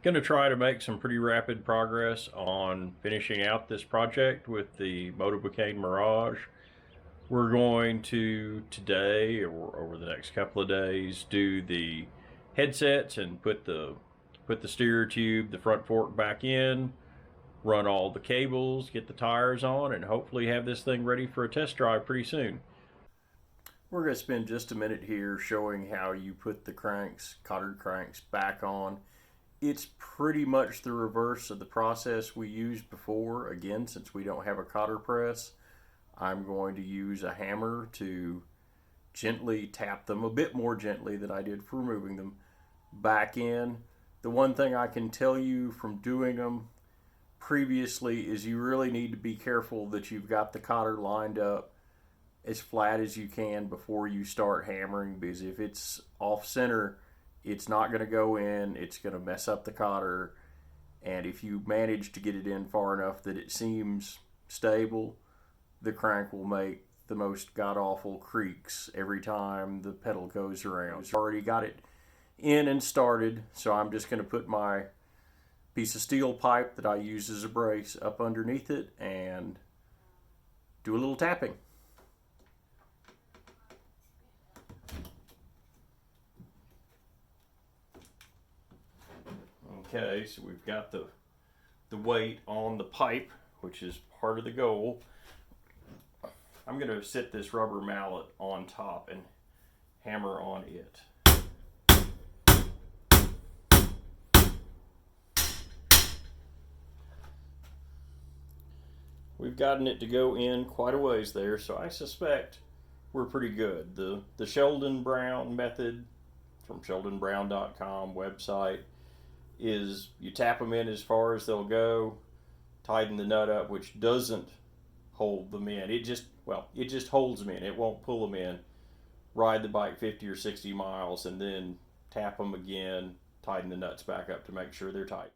Going to try to make some pretty rapid progress on finishing out this project with the Motobecane Mirage. We're going to today or over the next couple of days do the headsets and put the steer tube, the front fork back in, run all the cables, get the tires on, and hopefully have this thing ready for a test drive pretty soon. We're going to spend just a minute here showing how you put the cranks, cotter cranks, back on. It's pretty much the reverse of the process we used before. Again, since we don't have a cotter press, I'm going to use a hammer to gently tap them, a bit more gently than I did for removing them, back in. The one thing I can tell you from doing them previously is you really need to be careful that you've got the cotter lined up as flat as you can before you start hammering, because if it's off center, it's not going to go in, it's going to mess up the cotter, and if you manage to get it in far enough that it seems stable, the crank will make the most god-awful creaks every time the pedal goes around. So I already got it in and started, so I'm just going to put my piece of steel pipe that I use as a brace up underneath it and do a little tapping. Okay, so we've got the weight on the pipe, which is part of the goal. I'm going to sit this rubber mallet on top and hammer on it. We've gotten it to go in quite a ways there, so I suspect we're pretty good. The Sheldon Brown method from sheldonbrown.com website is you tap them in as far as they'll go, tighten the nut up, which doesn't hold them in. It just holds them in. It won't pull them in. Ride the bike 50 or 60 miles and then tap them again, tighten the nuts back up to make sure they're tight.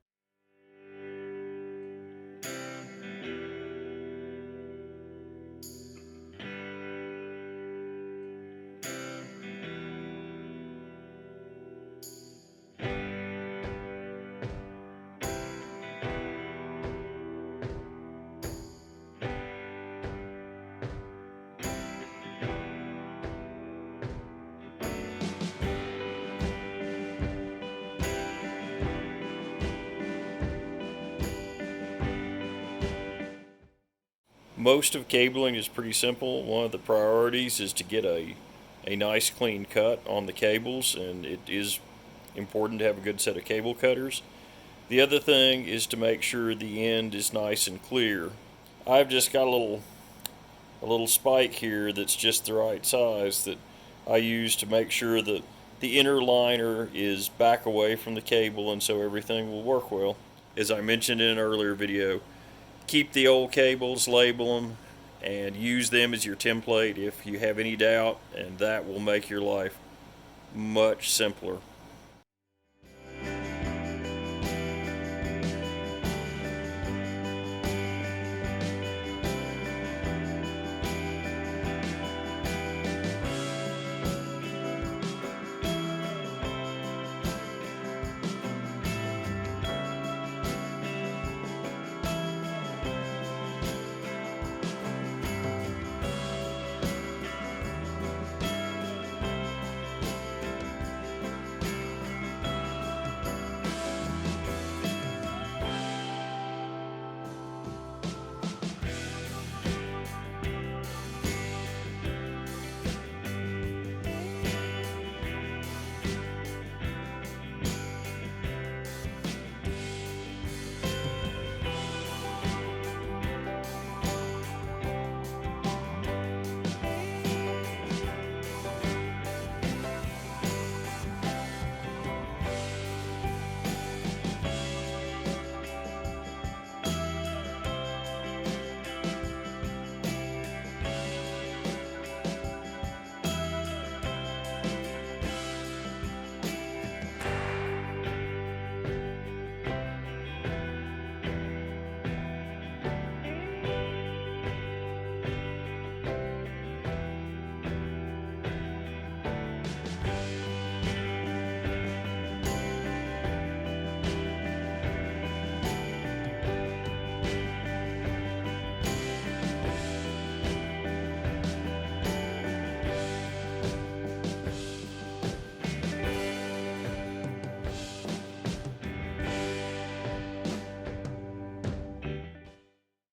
Most of cabling is pretty simple. One of the priorities is to get a nice clean cut on the cables, and it is important to have a good set of cable cutters. The other thing is to make sure the end is nice and clear. I've just got a little spike here that's just the right size that I use to make sure that the inner liner is back away from the cable, and so everything will work well. As I mentioned in an earlier video, keep the old cables, label them, and use them as your template if you have any doubt, and that will make your life much simpler.